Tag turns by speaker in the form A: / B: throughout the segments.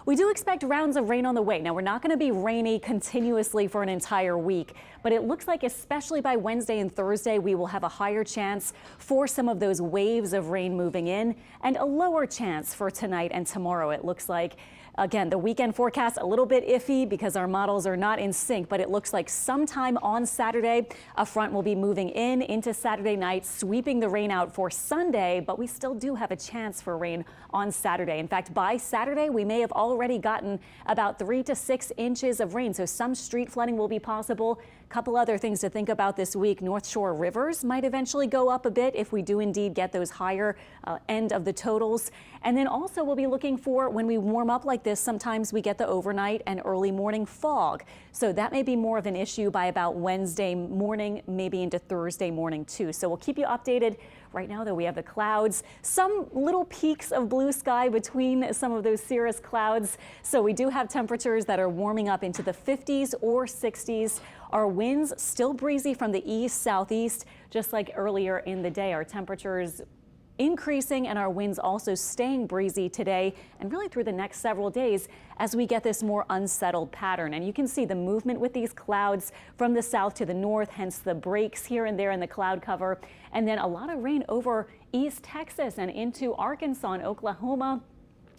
A: We do expect rounds of rain on the way. Now, we're not going to be rainy continuously for an entire week, but it looks like especially by Wednesday and Thursday, we will have a higher chance for some of those waves of rain moving in and a lower chance for tonight and tomorrow. It looks like, again, the weekend forecast a little bit iffy because our models are not in sync, but it looks like sometime on Saturday, a front will be moving into Saturday night, sweeping the rain out for Sunday, but we still do have a chance for rain on Saturday. In fact, by Saturday, we may have already gotten about 3 to 6 inches of rain, so some street flooding will be possible. A couple other things to think about this week. North Shore rivers might eventually go up a bit if we do indeed get those higher end of the totals. And then also we'll be looking for, when we warm up like this, sometimes we get the overnight and early morning fog. So that may be more of an issue by about Wednesday morning, maybe into Thursday morning too. So we'll keep you updated. Right now, though, we have the clouds, some little peaks of blue sky between some of those cirrus clouds. So we do have temperatures that are warming up into the 50s or 60s. Our winds still breezy from the east, southeast, just like earlier in the day. Our temperatures increasing and our winds also staying breezy today and really through the next several days as we get this more unsettled pattern. And you can see the movement with these clouds from the south to the north, hence the breaks here and there in the cloud cover. And then a lot of rain over East Texas and into Arkansas and Oklahoma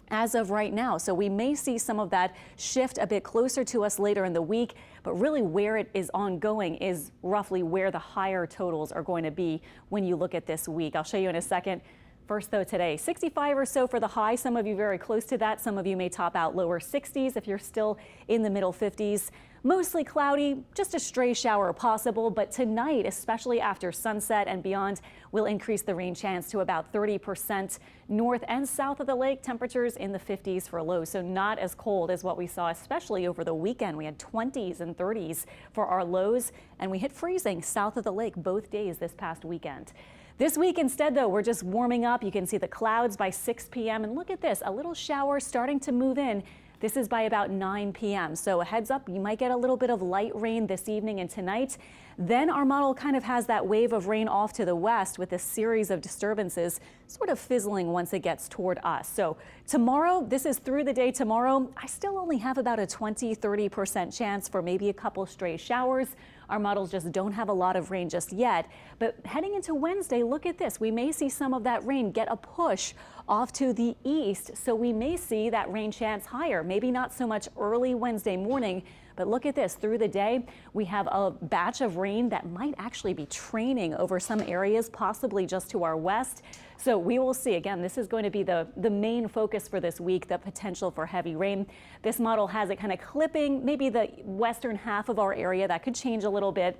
A: as of right now. So we may see some of that shift a bit closer to us later in the week, but really where it is ongoing is roughly where the higher totals are going to be when you look at this week. I'll show you in a second. First, though, today, 65 or so for the high. Some of you very close to that. Some of you may top out lower 60s if you're still in the middle 50s. Mostly cloudy, just a stray shower possible, but tonight, especially after sunset and beyond, will increase the rain chance to about 30%. North and south of the lake, temperatures in the 50s for lows, so not as cold as what we saw, especially over the weekend. We had 20s and 30s for our lows, and we hit freezing south of the lake both days this past weekend. This week instead, though, we're just warming up. You can see the clouds by 6 p.m. and look at this, a little shower starting to move in. This is by about 9 p.m. So a heads up, you might get a little bit of light rain this evening and tonight. Then our model kind of has that wave of rain off to the west with a series of disturbances sort of fizzling once it gets toward us. So tomorrow, this is through the day tomorrow, I still only have about a 20–30% chance for maybe a couple stray showers. Our models just don't have a lot of rain just yet. But heading into Wednesday, look at this. We may see some of that rain get a push off to the east. So we may see that rain chance higher. Maybe not so much early Wednesday morning, but look at this. Through the day, we have a batch of rain that might actually be training over some areas, possibly just to our west. So we will see. Again, this is going to be the main focus for this week, the potential for heavy rain. This model has it kind of clipping maybe the western half of our area. That could change a little bit.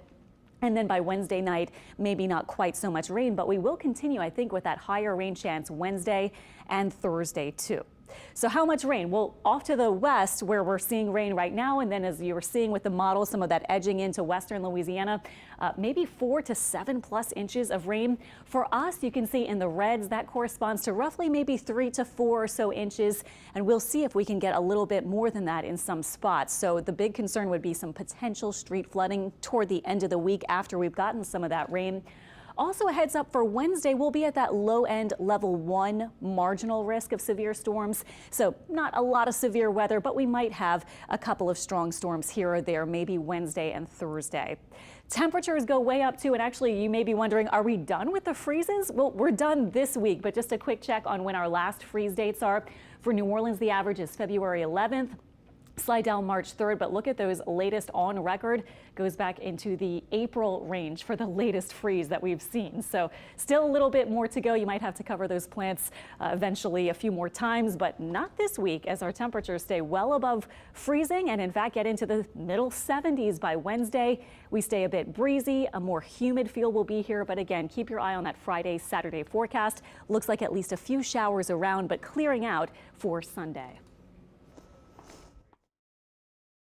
A: And then by Wednesday night, maybe not quite so much rain, but we will continue, I think, with that higher rain chance Wednesday and Thursday too. So how much rain? Well, off to the west where we're seeing rain right now, and then as you were seeing with the model, some of that edging into western Louisiana, maybe 4 to 7+ inches of rain. For us, you can see in the reds, that corresponds to roughly maybe 3 to 4 or so inches, and we'll see if we can get a little bit more than that in some spots. So the big concern would be some potential street flooding toward the end of the week after we've gotten some of that rain. Also a heads up for Wednesday, we'll be at that low end level 1 marginal risk of severe storms. So not a lot of severe weather, but we might have a couple of strong storms here or there, maybe Wednesday and Thursday. Temperatures go way up too, and actually you may be wondering, are we done with the freezes? Well, we're done this week, but just a quick check on when our last freeze dates are. For New Orleans, the average is February 11th. Slide down March 3rd, but look at those latest on record. Goes back into the April range for the latest freeze that we've seen. So still a little bit more to go. You might have to cover those plants eventually a few more times, but not this week as our temperatures stay well above freezing and in fact get into the middle 70s by Wednesday. We stay a bit breezy, a more humid feel will be here, but again, keep your eye on that Friday, Saturday forecast. Looks like at least a few showers around, but clearing out for Sunday.